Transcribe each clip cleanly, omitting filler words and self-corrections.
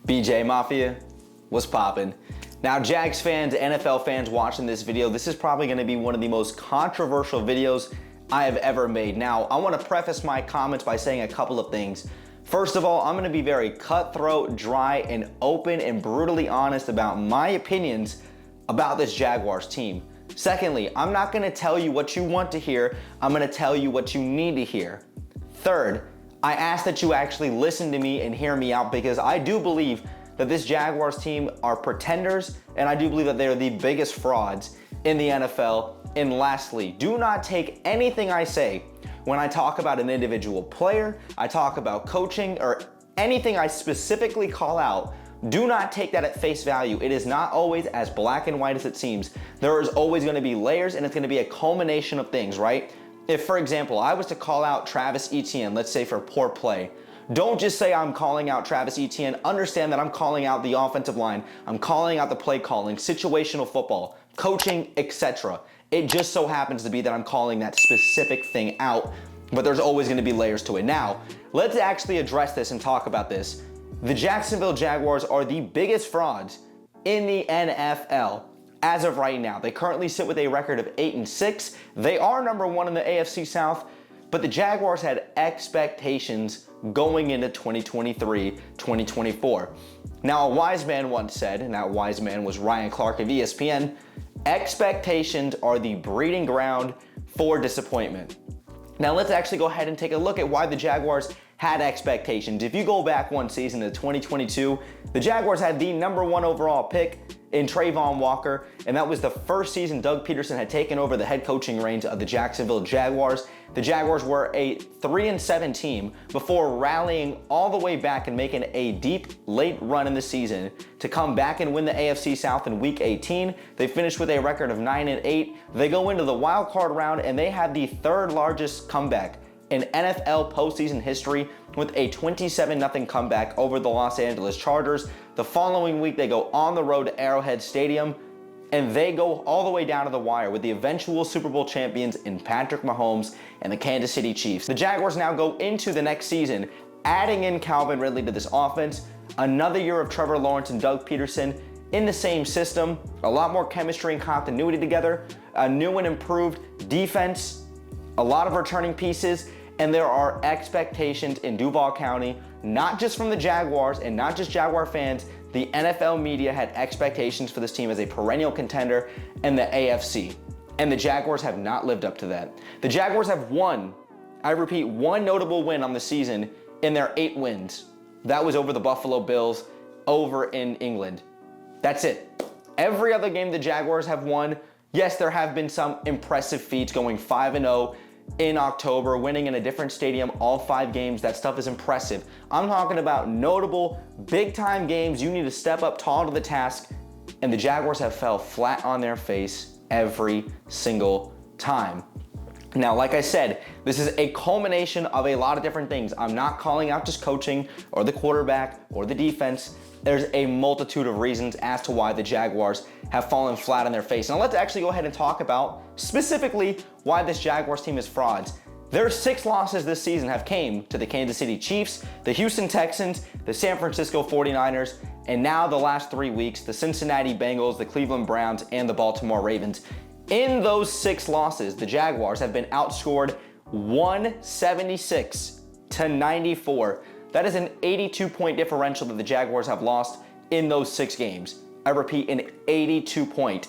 BJ Mafia, what's poppin'? Now, Jags fans, NFL fans watching this video, this is probably gonna be one of the most controversial videos I have ever made. Now, I wanna preface my comments by saying a couple of things. First of all, I'm gonna be very cutthroat, dry, and open and brutally honest about my opinions about this Jaguars team. Secondly, I'm not gonna tell you what you want to hear, I'm gonna tell you what you need to hear. Third, I ask that you actually listen to me and hear me out because I do believe that this Jaguars team are pretenders and I do believe that they're the biggest frauds in the NFL. And lastly, do not take anything I say when I talk about an individual player, I talk about coaching, or anything I specifically call out, do not take that at face value. It is not always as black and white as it seems. There is always gonna be layers and it's gonna be a culmination of things, right? If, for example, I was to call out Travis Etienne, let's say for poor play, don't just say I'm calling out Travis Etienne. Understand that I'm calling out the offensive line. I'm calling out the play calling, situational football, coaching, etc. It just so happens to be that I'm calling that specific thing out, but there's always gonna be layers to it. Now, let's actually address this and talk about this. The Jacksonville Jaguars are the biggest frauds in the NFL as of right now. They currently sit with a record of 8-6. They are number one in the AFC South, but the Jaguars had expectations going into 2023, 2024. Now, a wise man once said, and that wise man was Ryan Clark of ESPN, expectations are the breeding ground for disappointment. Now, let's actually go ahead and take a look at why the Jaguars had expectations. If you go back one season to 2022, the Jaguars had the #1 overall pick in Trayvon Walker, and that was the first season Doug Peterson had taken over the head coaching reins of the Jacksonville Jaguars. The Jaguars were a 3-7 team before rallying all the way back and making a deep late run in the season to come back and win the AFC South in Week 18. They finished with a record of 9-8. They go into the wild card round and they had the third largest comeback in NFL postseason history with a 27-0 comeback over the Los Angeles Chargers. The following week, they go on the road to Arrowhead Stadium, and they go all the way down to the wire with the eventual Super Bowl champions in Patrick Mahomes and the Kansas City Chiefs. The Jaguars now go into the next season, adding in Calvin Ridley to this offense, another year of Trevor Lawrence and Doug Peterson in the same system, a lot more chemistry and continuity together, a new and improved defense, a lot of returning pieces, and there are expectations in Duval County, not just from the Jaguars and not just Jaguar fans. The NFL media had expectations for this team as a perennial contender in the AFC, and the Jaguars have not lived up to that. The Jaguars have one notable win on the season in their 8 wins. That was over the Buffalo Bills over in England. That's it. Every other game the Jaguars have won. Yes, there have been some impressive feats going 5-0 in October, winning in a different stadium all 5 games. That stuff is impressive. I'm talking about notable, big-time games. You need to step up tall to the task, and the Jaguars have fell flat on their face every single time. Now, like I said, this is a culmination of a lot of different things. I'm not calling out just coaching or the quarterback or the defense. There's a multitude of reasons as to why the Jaguars have fallen flat on their face. Now let's actually go ahead and talk about specifically why this Jaguars team is frauds. Their 6 losses this season have came to the Kansas City Chiefs, the Houston Texans, the San Francisco 49ers, and now the last 3 weeks, the Cincinnati Bengals, the Cleveland Browns, and the Baltimore Ravens. In those 6 losses, the Jaguars have been outscored 176-94. That is an 82-point differential that the Jaguars have lost in those 6 games. I repeat, an 82-point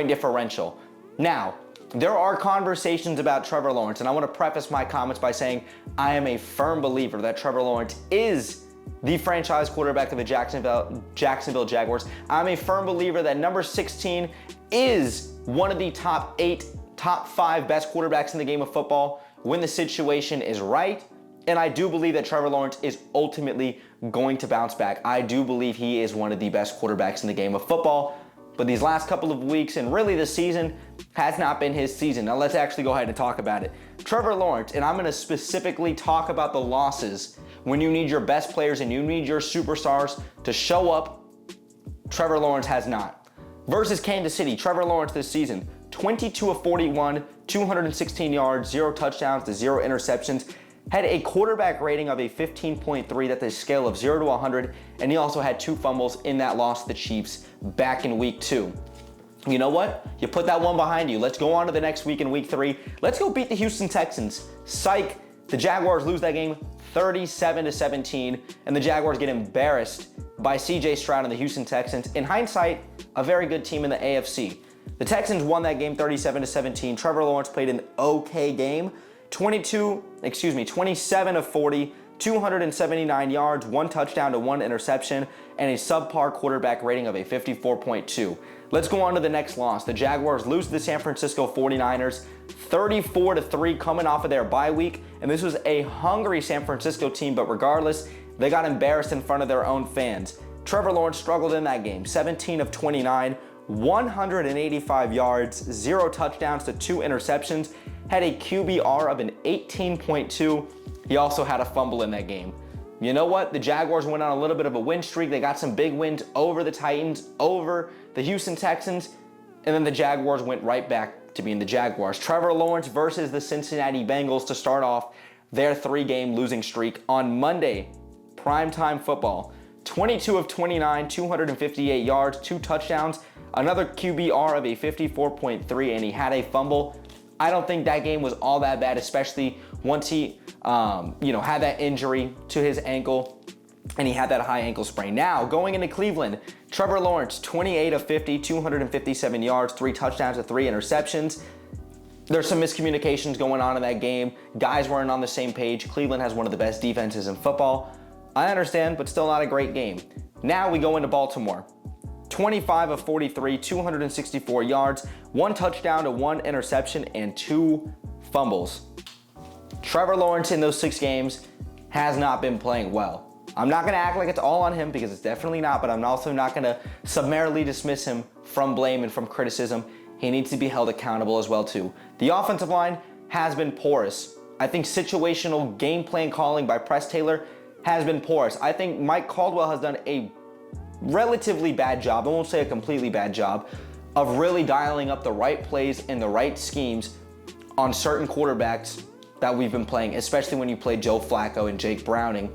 differential. Now, there are conversations about Trevor Lawrence, and I want to preface my comments by saying I am a firm believer that Trevor Lawrence is the franchise quarterback of the Jacksonville Jaguars. I'm a firm believer that number 16 is one of the top 5 best quarterbacks in the game of football when the situation is right. And I do believe that Trevor Lawrence is ultimately going to bounce back. I do believe he is one of the best quarterbacks in the game of football. But these last couple of weeks, and really this season, has not been his season. Now let's actually go ahead and talk about it. Trevor Lawrence, and I'm gonna specifically talk about the losses when you need your best players and you need your superstars to show up. Trevor Lawrence has not. Versus Kansas City, Trevor Lawrence this season, 22 of 41, 216 yards, 0 touchdowns to 0 interceptions. had a quarterback rating of a 15.3. That's a scale of 0 to 100. And he also had 2 fumbles in that loss to the Chiefs back in week 2. You know what? You put that one behind you. Let's go on to the next week in week 3. Let's go beat the Houston Texans. Psych. The Jaguars lose that game 37-17, and the Jaguars get embarrassed by CJ Stroud and the Houston Texans. In hindsight, a very good team in the AFC. The Texans won that game 37-17. Trevor Lawrence played an okay game. 27 of 40, 279 yards, 1 touchdown to 1 interception, and a subpar quarterback rating of a 54.2. Let's go on to the next loss. The Jaguars lose to the San Francisco 49ers 34-3 coming off of their bye week, and this was a hungry San Francisco team, but regardless, they got embarrassed in front of their own fans. Trevor Lawrence struggled in that game, 17 of 29, 185 yards, 0 touchdowns to 2 interceptions, had a QBR of an 18.2. He also had a fumble in that game. You know what? The Jaguars went on a little bit of a win streak. They got some big wins over the Titans, over the Houston Texans, and then the Jaguars went right back to being the Jaguars. Trevor Lawrence versus the Cincinnati Bengals to start off their 3-game losing streak on Monday. Primetime football. 22 of 29, 258 yards, 2 touchdowns, another QBR of a 54.3, and he had a fumble. I don't think that game was all that bad, especially once he had that injury to his ankle and he had that high ankle sprain. Now, going into Cleveland, Trevor Lawrence, 28 of 50, 257 yards, 3 touchdowns to 3 interceptions. There's some miscommunications going on in that game. Guys weren't on the same page. Cleveland has one of the best defenses in football. I understand, but still not a great game. Now we go into Baltimore. 25 of 43, 264 yards, 1 touchdown to 1 interception, and 2 fumbles. Trevor Lawrence in those 6 games has not been playing well. I'm not going to act like it's all on him because it's definitely not, but I'm also not going to summarily dismiss him from blame and from criticism. He needs to be held accountable as well too. The offensive line has been porous. I think situational game plan calling by Press Taylor has been porous. I think Mike Caldwell has done a relatively bad job, I won't say a completely bad job, of really dialing up the right plays and the right schemes on certain quarterbacks that we've been playing, especially when you play Joe Flacco and Jake Browning.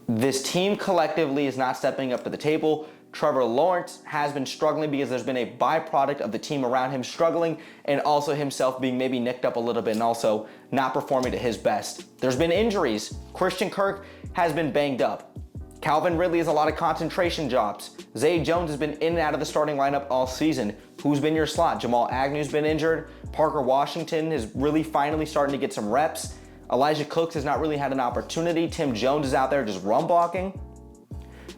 This team collectively is not stepping up to the table. Trevor Lawrence has been struggling because there's been a byproduct of the team around him struggling and also himself being maybe nicked up a little bit and also not performing to his best. There's been injuries. Christian Kirk has been banged up. Calvin Ridley has a lot of concentration jobs. Zay Jones has been in and out of the starting lineup all season. Who's been your slot? Jamal Agnew's been injured. Parker Washington is really finally starting to get some reps. Elijah Cooks has not really had an opportunity. Tim Jones is out there just run blocking.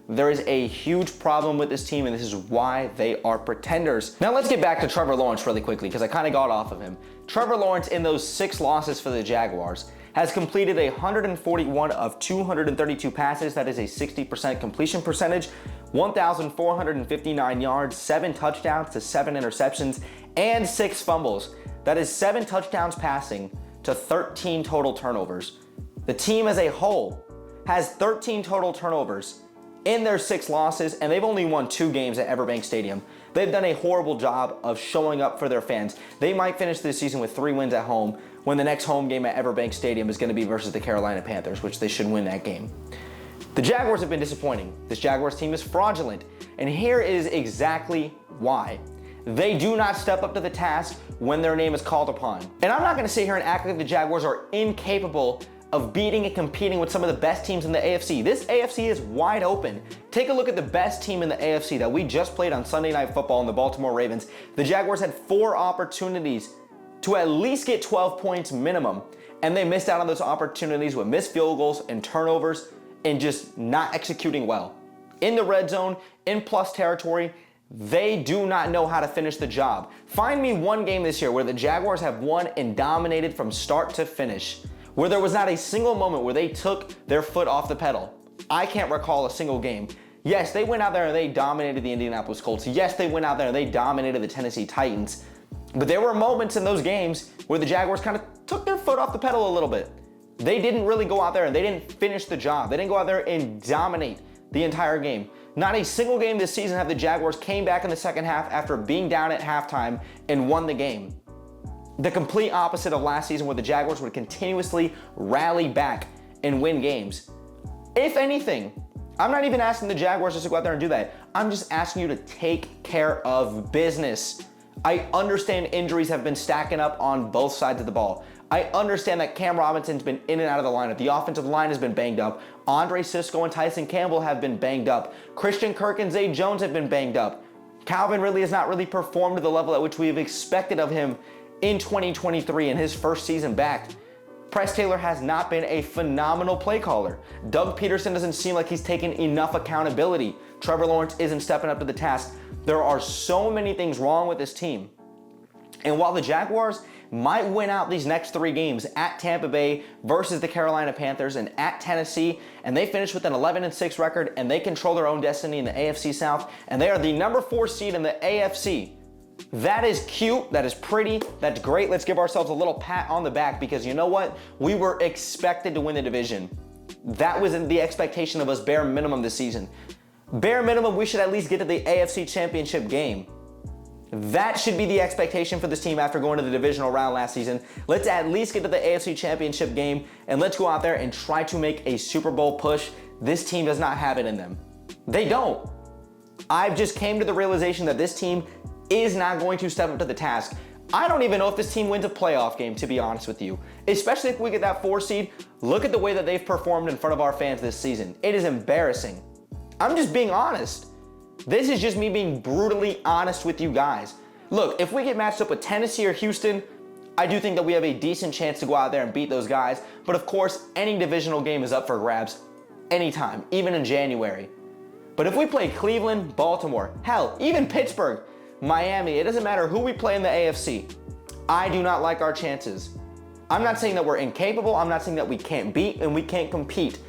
There is a huge problem with this team, and this is why they are pretenders. Now let's get back to Trevor Lawrence really quickly because I kind of got off of him. Trevor Lawrence in those 6 losses for the Jaguars has completed 141 of 232 passes. That is a 60% completion percentage, 1,459 yards, 7 touchdowns to 7 interceptions, and 6 fumbles. That is 7 touchdowns passing to 13 total turnovers. The team as a whole has 13 total turnovers in their 6 losses, and they've only won 2 games at Everbank Stadium. They've done a horrible job of showing up for their fans. They might finish this season with 3 wins at home when the next home game at Everbank Stadium is going to be versus the Carolina Panthers, which they should win that game. The Jaguars have been disappointing. This Jaguars team is fraudulent, and here is exactly why. They do not step up to the task when their name is called upon. And I'm not going to sit here and act like the Jaguars are incapable of beating and competing with some of the best teams in the AFC. This AFC is wide open. Take a look at the best team in the AFC that we just played on Sunday Night Football in the Baltimore Ravens. The Jaguars had 4 opportunities to at least get 12 points minimum, and they missed out on those opportunities with missed field goals and turnovers and just not executing well. In the red zone, in plus territory, they do not know how to finish the job. Find me one game this year where the Jaguars have won and dominated from start to finish, where there was not a single moment where they took their foot off the pedal. I can't recall a single game. Yes, they went out there and they dominated the Indianapolis Colts. Yes, they went out there and they dominated the Tennessee Titans. But there were moments in those games where the Jaguars kind of took their foot off the pedal a little bit. They didn't really go out there and they didn't finish the job. They didn't go out there and dominate the entire game. Not a single game this season have the Jaguars came back in the second half after being down at halftime and won the game. The complete opposite of last season, where the Jaguars would continuously rally back and win games. If anything, I'm not even asking the Jaguars just to go out there and do that. I'm just asking you to take care of business. I understand injuries have been stacking up on both sides of the ball. I understand that Cam Robinson's been in and out of the lineup. The offensive line has been banged up. Andre Sisco and Tyson Campbell have been banged up. Christian Kirk and Zay Jones have been banged up. Calvin Ridley has not really performed to the level at which we have expected of him in 2023 in his first season back. Press Taylor has not been a phenomenal play caller. Doug Peterson doesn't seem like he's taken enough accountability. Trevor Lawrence isn't stepping up to the task. There are so many things wrong with this team. And while the Jaguars might win out these next 3 games at Tampa Bay versus the Carolina Panthers and at Tennessee, and they finish with an 11-6 record, and they control their own destiny in the AFC South, and they are the number 4 seed in the AFC. That is cute, that is pretty, that's great. Let's give ourselves a little pat on the back, because you know what? We were expected to win the division. That was the expectation of us bare minimum this season. Bare minimum, we should at least get to the AFC Championship game. That should be the expectation for this team after going to the divisional round last season. Let's at least get to the AFC Championship game, and let's go out there and try to make a Super Bowl push. This team does not have it in them. They don't. I've just came to the realization that this team is not going to step up to the task. I don't even know if this team wins a playoff game, to be honest with you. Especially if we get that 4 seed. Look at the way that they've performed in front of our fans this season. It is embarrassing. I'm just being honest. This is just me being brutally honest with you guys. Look, if we get matched up with Tennessee or Houston, I do think that we have a decent chance to go out there and beat those guys. But of course, any divisional game is up for grabs anytime, even in January. But if we play Cleveland, Baltimore, hell, even Pittsburgh, Miami, it doesn't matter who we play in the AFC. I do not like our chances. I'm not saying that we're incapable. I'm not saying that we can't beat and we can't compete.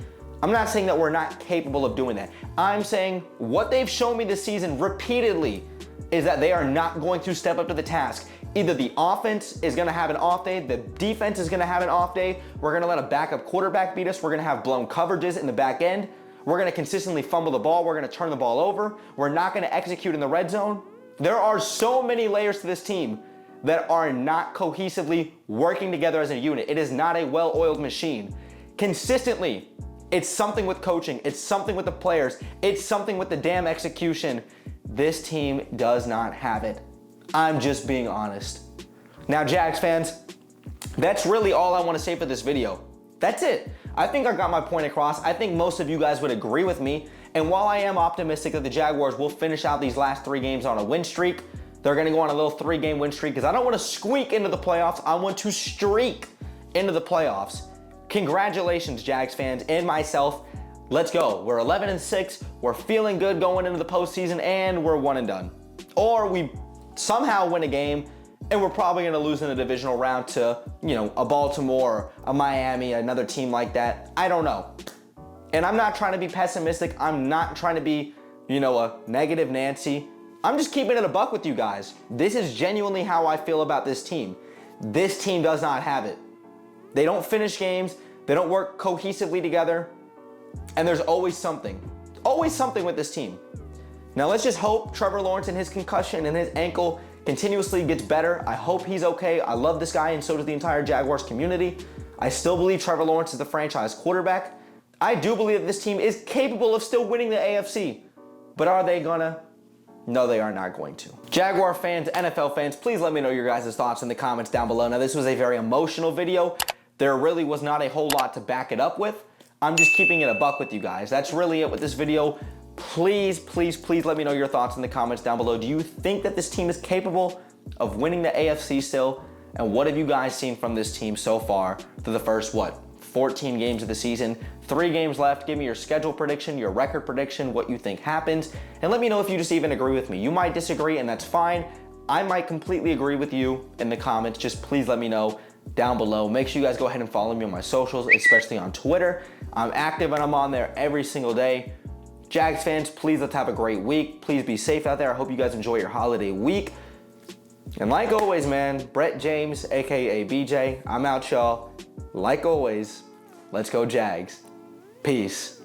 I'm not saying that we're not capable of doing that. I'm saying what they've shown me this season repeatedly is that they are not going to step up to the task. Either the offense is going to have an off day, the defense is going to have an off day, we're going to let a backup quarterback beat us, we're going to have blown coverages in the back end, we're going to consistently fumble the ball, we're going to turn the ball over, we're not going to execute in the red zone. There are so many layers to this team that are not cohesively working together as a unit. It is not a well-oiled machine. Consistently, it's something with coaching, it's something with the players, it's something with the damn execution. This team does not have it. I'm just being honest. Now, Jags fans, that's really all I want to say for this video. That's it. I think I got my point across. I think most of you guys would agree with me. And while I am optimistic that the Jaguars will finish out these last 3 games on a win streak, they're going to go on a little 3-game win streak, because I don't want to squeak into the playoffs. I want to streak into the playoffs. Congratulations, Jags fans and myself. Let's go. We're 11-6. We're feeling good going into the postseason, and we're 1 and done. Or we somehow win a game, and we're probably going to lose in the divisional round to, a Baltimore, a Miami, another team like that. I don't know. And I'm not trying to be pessimistic. I'm not trying to be, a negative Nancy. I'm just keeping it a buck with you guys. This is genuinely how I feel about this team. This team does not have it. They don't finish games. They don't work cohesively together. And there's always something with this team. Now let's just hope Trevor Lawrence and his concussion and his ankle continuously gets better. I hope he's okay. I love this guy, and so does the entire Jaguars community. I still believe Trevor Lawrence is the franchise quarterback. I do believe that this team is capable of still winning the AFC. But are they gonna? No, they are not going to. Jaguar fans, NFL fans, please let me know your guys' thoughts in the comments down below. Now, this was a very emotional video. There really was not a whole lot to back it up with. I'm just keeping it a buck with you guys. That's really it with this video. Please, please, please let me know your thoughts in the comments down below. Do you think that this team is capable of winning the AFC still? And what have you guys seen from this team so far through the first, 14 games of the season? 3 games left. Give me your schedule prediction, your record prediction, what you think happens, and let me know if you just even agree with me. You might disagree, and that's fine. I might completely agree with you in the comments. Just please let me know down below. Make sure you guys go ahead and follow me on my socials, especially on Twitter. I'm active and I'm on there every single day. Jags fans, please let's have a great week. Please be safe out there. I hope you guys enjoy your holiday week. And like always, man, Brett James, aka BJ, I'm out, y'all. Like always, let's go Jags. Peace.